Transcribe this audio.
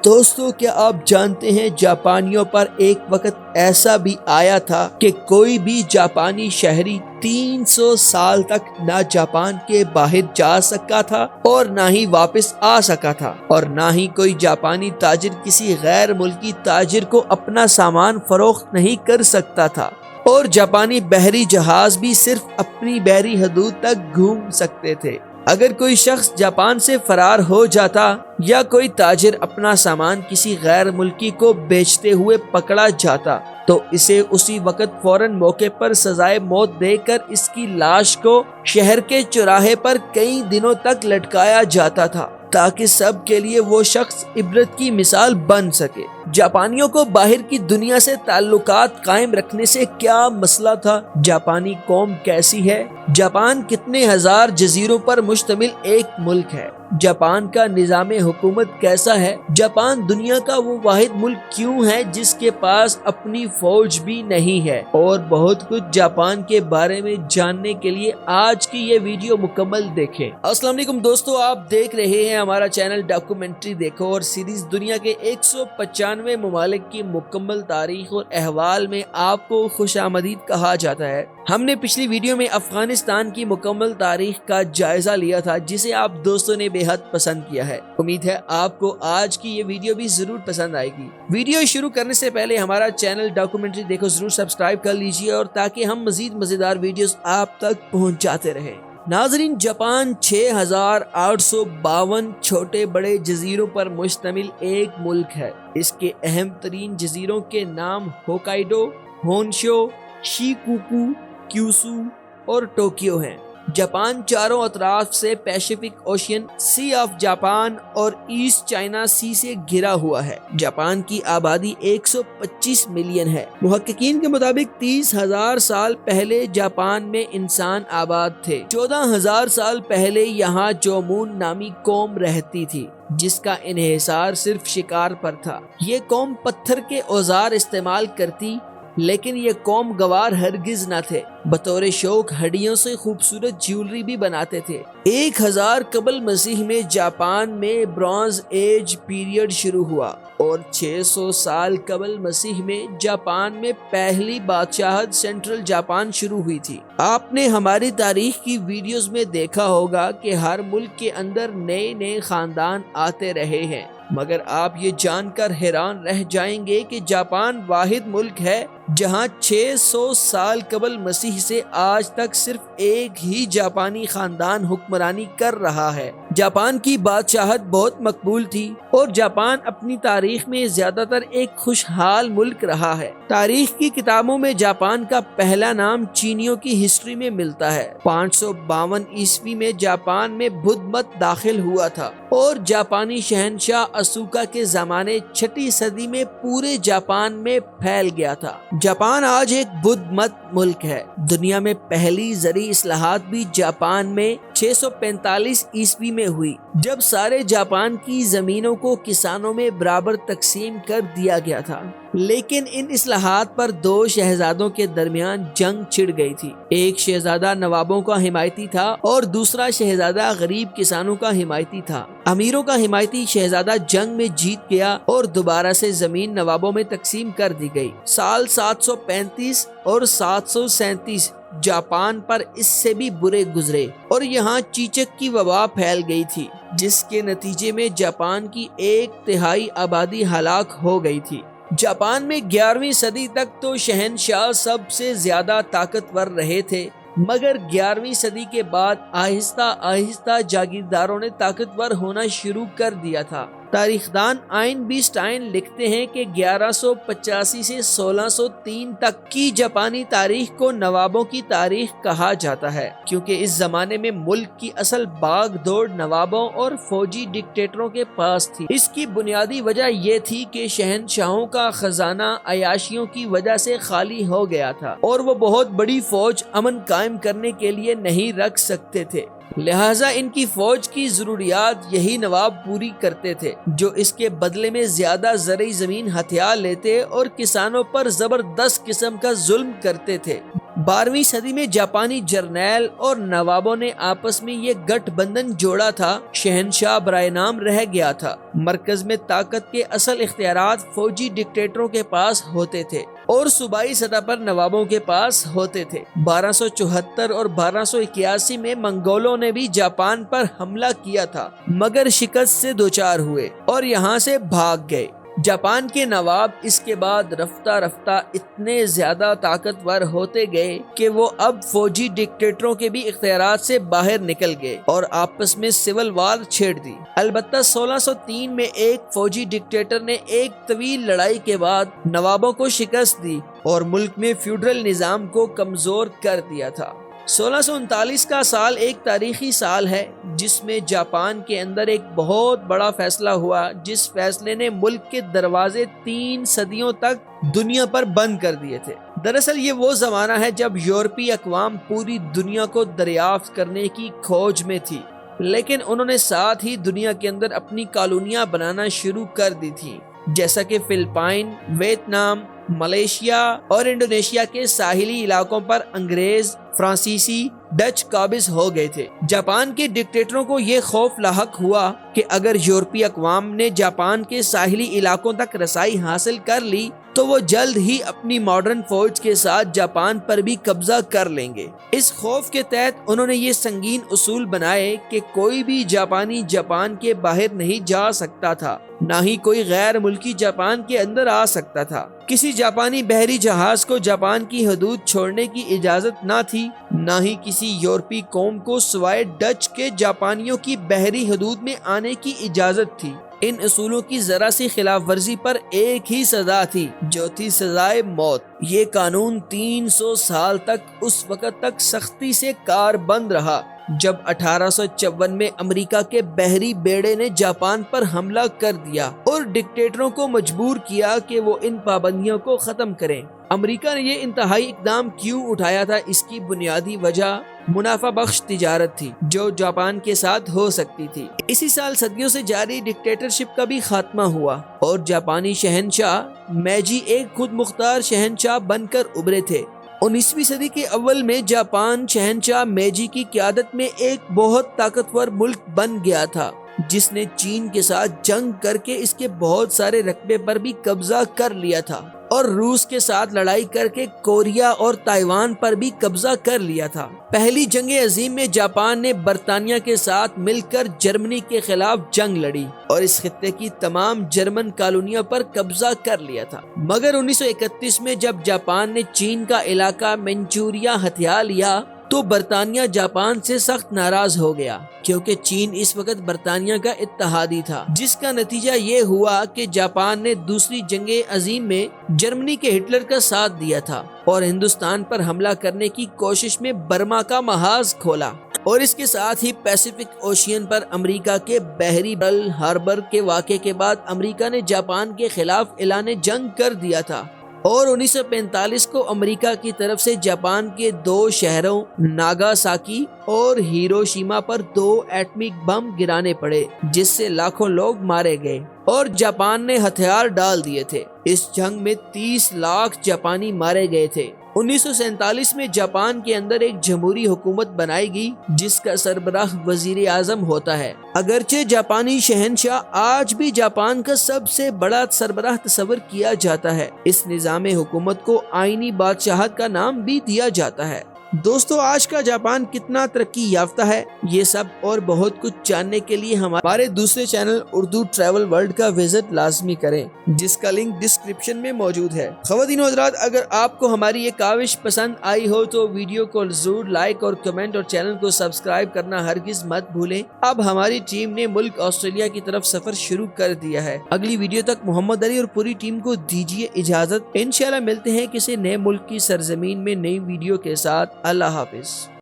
دوستو کیا آپ جانتے ہیں جاپانیوں پر ایک وقت ایسا بھی آیا تھا کہ کوئی بھی جاپانی شہری 300 سال تک نہ جاپان کے باہر جا سکا تھا اور نہ ہی واپس آ سکا تھا، اور نہ ہی کوئی جاپانی تاجر کسی غیر ملکی تاجر کو اپنا سامان فروخت نہیں کر سکتا تھا، اور جاپانی بحری جہاز بھی صرف اپنی بحری حدود تک گھوم سکتے تھے۔ اگر کوئی شخص جاپان سے فرار ہو جاتا یا کوئی تاجر اپنا سامان کسی غیر ملکی کو بیچتے ہوئے پکڑا جاتا تو اسے اسی وقت فوراً موقع پر سزائے موت دے کر اس کی لاش کو شہر کے چوراہے پر کئی دنوں تک لٹکایا جاتا تھا تاکہ سب کے لیے وہ شخص عبرت کی مثال بن سکے۔ جاپانیوں کو باہر کی دنیا سے تعلقات قائم رکھنے سے کیا مسئلہ تھا؟ جاپانی قوم کیسی ہے؟ جاپان کتنے ہزار جزیروں پر مشتمل ایک ملک ہے؟ جاپان کا نظام حکومت کیسا ہے؟ جاپان دنیا کا وہ واحد ملک کیوں ہے جس کے پاس اپنی فوج بھی نہیں ہے؟ اور بہت کچھ جاپان کے بارے میں جاننے کے لیے آج کی یہ ویڈیو مکمل دیکھیں۔ السلام علیکم دوستو، آپ دیکھ رہے ہیں ہمارا چینل ڈاکومنٹری دیکھو اور سیریز دنیا کے 195 ممالک کی مکمل تاریخ اور احوال میں آپ کو خوش آمدید کہا جاتا ہے۔ ہم نے پچھلی ویڈیو میں افغانستان کی مکمل تاریخ کا جائزہ لیا تھا جسے آپ دوستوں نے بے حد پسند کیا ہے۔ امید ہے آپ کو آج کی یہ ویڈیو بھی ضرور پسند آئے گی۔ ویڈیو شروع کرنے سے پہلے ہمارا چینل ڈاکومنٹری دیکھو ضرور سبسکرائب کر لیجئے اور تاکہ ہم مزید مزیدار ویڈیوز آپ تک پہنچاتے رہیں۔ ناظرین، جاپان 6852 چھوٹے بڑے جزیروں پر مشتمل ایک ملک ہے۔ اس کے اہم ترین جزیروں کے نام ہوکائیڈو، ہونشو، شیکوکو، کیوسو اور ٹوکیو ہیں۔ جاپان چاروں اطراف سے Pacific Ocean, sea of Japan اور ایسٹ چائنا سی سے گھرا ہوا ہے۔ جاپان کی آبادی 125 ملین ہے۔ محققین کے مطابق 30,000 سال پہلے جاپان میں انسان آباد تھے۔ 14,000 سال پہلے یہاں جومون نامی قوم رہتی تھی جس کا انحصار صرف شکار پر تھا۔ یہ قوم پتھر کے اوزار استعمال کرتی، لیکن یہ قوم گوار ہرگز نہ تھے۔ بطور شوق ہڈیوں سے خوبصورت جیولری بھی بناتے تھے۔ 1000 قبل مسیح میں جاپان میں برونز ایج پیریڈ شروع ہوا اور 600 سال قبل مسیح میں جاپان میں پہلی بادشاہت سینٹرل جاپان شروع ہوئی تھی۔ آپ نے ہماری تاریخ کی ویڈیوز میں دیکھا ہوگا کہ ہر ملک کے اندر نئے نئے خاندان آتے رہے ہیں، مگر آپ یہ جان کر حیران رہ جائیں گے کہ جاپان واحد ملک ہے جہاں 600 سال قبل مسیح سے آج تک صرف ایک ہی جاپانی خاندان حکمرانی کر رہا ہے۔ جاپان کی بادشاہت بہت مقبول تھی اور جاپان اپنی تاریخ میں زیادہ تر ایک خوشحال ملک رہا ہے۔ تاریخ کی کتابوں میں جاپان کا پہلا نام چینیوں کی ہسٹری میں ملتا ہے۔ 552 عیسوی میں جاپان میں بدھ مت داخل ہوا تھا اور جاپانی شہنشاہ اسوکا کے زمانے 6 صدی میں پورے جاپان میں پھیل گیا تھا۔ جاپان آج ایک بدھ مت ملک ہے۔ دنیا میں پہلی زرعی اصلاحات بھی جاپان میں 645 عیسوی میں ہوئی، جب سارے جاپان کی زمینوں کو کسانوں میں برابر تقسیم کر دیا گیا تھا۔ لیکن ان اصلاحات پر 2 شہزادوں کے درمیان جنگ چھڑ گئی تھی۔ ایک شہزادہ نوابوں کا حمایتی تھا اور دوسرا شہزادہ غریب کسانوں کا حمایتی تھا۔ امیروں کا حمایتی شہزادہ جنگ میں جیت گیا اور دوبارہ سے زمین نوابوں میں تقسیم کر دی گئی۔ سال 735 اور 737 جاپان پر اس سے بھی برے گزرے اور یہاں چیچک کی وبا پھیل گئی تھی، جس کے نتیجے میں جاپان کی 1/3 آبادی ہلاک ہو گئی تھی۔ جاپان میں 11ویں صدی تک تو شہنشاہ سب سے زیادہ طاقتور رہے تھے، مگر 11ویں صدی کے بعد آہستہ آہستہ جاگیرداروں نے طاقتور ہونا شروع کر دیا تھا۔ تاریخ دان آئن بیسٹائن لکھتے ہیں کہ 1185 سے 1603 تک کی جاپانی تاریخ کو نوابوں کی تاریخ کہا جاتا ہے، کیونکہ اس زمانے میں ملک کی اصل باغ دوڑ نوابوں اور فوجی ڈکٹیٹروں کے پاس تھی۔ اس کی بنیادی وجہ یہ تھی کہ شہنشاہوں کا خزانہ عیاشیوں کی وجہ سے خالی ہو گیا تھا اور وہ بہت بڑی فوج امن قائم کرنے کے لیے نہیں رکھ سکتے تھے، لہٰذا ان کی فوج کی ضروریات یہی نواب پوری کرتے تھے، جو اس کے بدلے میں زیادہ زرعی زمین ہتھیار لیتے اور کسانوں پر زبردست قسم کا ظلم کرتے تھے۔ 12ویں صدی میں جاپانی جرنیل اور نوابوں نے آپس میں یہ گٹھ بندھن جوڑا تھا۔ شہنشاہ برائے نام رہ گیا تھا۔ مرکز میں طاقت کے اصل اختیارات فوجی ڈکٹیٹروں کے پاس ہوتے تھے اور صوبائی سطح پر نوابوں کے پاس ہوتے تھے۔ 1274 اور 1281 میں منگولوں نے بھی جاپان پر حملہ کیا تھا، مگر شکست سے دوچار ہوئے اور یہاں سے بھاگ گئے۔ جاپان کے نواب اس کے بعد رفتہ رفتہ اتنے زیادہ طاقتور ہوتے گئے کہ وہ اب فوجی ڈکٹیٹروں کے بھی اختیارات سے باہر نکل گئے اور آپس میں سول وار چھیڑ دی۔ البتہ 1603 میں ایک فوجی ڈکٹیٹر نے ایک طویل لڑائی کے بعد نوابوں کو شکست دی اور ملک میں فیوڈرل نظام کو کمزور کر دیا تھا۔ 1639 کا سال ایک تاریخی سال ہے جس میں جاپان کے اندر ایک بہت بڑا فیصلہ ہوا، جس فیصلے نے ملک کے دروازے 3 صدیوں تک دنیا پر بند کر دیے تھے۔ دراصل یہ وہ زمانہ ہے جب یورپی اقوام پوری دنیا کو دریافت کرنے کی کھوج میں تھی، لیکن انہوں نے ساتھ ہی دنیا کے اندر اپنی کالونیاں بنانا شروع کر دی تھی، جیسا کہ فلپائن، ویتنام، ملیشیا اور انڈونیشیا کے ساحلی علاقوں پر انگریز، فرانسیسی، ڈچ قابض ہو گئے تھے۔ جاپان کے ڈکٹیٹروں کو یہ خوف لاحق ہوا کہ اگر یورپی اقوام نے جاپان کے ساحلی علاقوں تک رسائی حاصل کر لی تو وہ جلد ہی اپنی ماڈرن فوج کے ساتھ جاپان پر بھی قبضہ کر لیں گے۔ اس خوف کے تحت انہوں نے یہ سنگین اصول بنائے کہ کوئی بھی جاپانی جاپان کے باہر نہیں جا سکتا تھا، نہ ہی کوئی غیر ملکی جاپان کے اندر آ سکتا تھا۔ کسی جاپانی بحری جہاز کو جاپان کی حدود چھوڑنے کی اجازت نہ تھی، نہ ہی کسی یورپی قوم کو سوائے ڈچ کے جاپانیوں کی بحری حدود میں آنے کی اجازت تھی۔ ان اصولوں کی ذرا سی خلاف ورزی پر ایک ہی سزا تھی، جو تھی سزائے موت۔ یہ قانون 300 سال تک اس وقت تک سختی سے کار بند رہا جب 1854 میں امریکہ کے بحری بیڑے نے جاپان پر حملہ کر دیا اور ڈکٹیٹروں کو مجبور کیا کہ وہ ان پابندیوں کو ختم کریں۔ امریکہ نے یہ انتہائی اقدام کیوں اٹھایا تھا؟ اس کی بنیادی وجہ منافع بخش تجارت تھی جو جاپان کے ساتھ ہو سکتی تھی۔ اسی سال صدیوں سے جاری ڈکٹیٹرشپ کا بھی خاتمہ ہوا اور جاپانی شہنشاہ میجی ایک خود مختار شہنشاہ بن کر ابھرے تھے۔ 19ویں صدی کے اول میں جاپان شہنشاہ میجی کی قیادت میں ایک بہت طاقتور ملک بن گیا تھا، جس نے چین کے ساتھ جنگ کر کے اس کے بہت سارے رقبے پر بھی قبضہ کر لیا تھا اور روس کے ساتھ لڑائی کر کے کوریا اور تائیوان پر بھی قبضہ کر لیا تھا۔ پہلی جنگ عظیم میں جاپان نے برطانیہ کے ساتھ مل کر جرمنی کے خلاف جنگ لڑی اور اس خطے کی تمام جرمن کالونیوں پر قبضہ کر لیا تھا۔ مگر 1931 میں جب جاپان نے چین کا علاقہ منچوریا ہتھیا لیا تو برطانیہ جاپان سے سخت ناراض ہو گیا، کیونکہ چین اس وقت برطانیہ کا اتحادی تھا، جس کا نتیجہ یہ ہوا کہ جاپان نے دوسری جنگ عظیم میں جرمنی کے ہٹلر کا ساتھ دیا تھا اور ہندوستان پر حملہ کرنے کی کوشش میں برما کا محاذ کھولا اور اس کے ساتھ ہی پیسیفک اوشین پر امریکہ کے بحری پرل ہاربر کے واقعے کے بعد امریکہ نے جاپان کے خلاف اعلان جنگ کر دیا تھا اور 1945 کو امریکہ کی طرف سے جاپان کے 2 شہروں ناگاساکی اور ہیروشیما پر 2 ایٹمک بم گرانے پڑے، جس سے لاکھوں لوگ مارے گئے اور جاپان نے ہتھیار ڈال دیے تھے۔ اس جنگ میں 30 لاکھ جاپانی مارے گئے تھے۔ 1947 میں جاپان کے اندر ایک جمہوری حکومت بنائی گئی جس کا سربراہ وزیر اعظم ہوتا ہے۔ اگرچہ جاپانی شہنشاہ آج بھی جاپان کا سب سے بڑا سربراہ تصور کیا جاتا ہے، اس نظام حکومت کو آئینی بادشاہت کا نام بھی دیا جاتا ہے۔ دوستو، آج کا جاپان کتنا ترقی یافتہ ہے، یہ سب اور بہت کچھ جاننے کے لیے ہمارے دوسرے چینل اردو ٹریول ورلڈ کا وزٹ لازمی کریں، جس کا لنک ڈسکرپشن میں موجود ہے۔ خواتین و حضرات، اگر آپ کو ہماری یہ کاوش پسند آئی ہو تو ویڈیو کو ضرور لائک اور کمنٹ اور چینل کو سبسکرائب کرنا ہرگز مت بھولیں۔ اب ہماری ٹیم نے ملک آسٹریلیا کی طرف سفر شروع کر دیا ہے۔ اگلی ویڈیو تک محمد علی اور پوری ٹیم کو دیجیے اجازت۔ انشاءاللہ ملتے ہیں کسی نئے ملک کی سرزمین میں نئی ویڈیو کے ساتھ۔ اللہ حافظ۔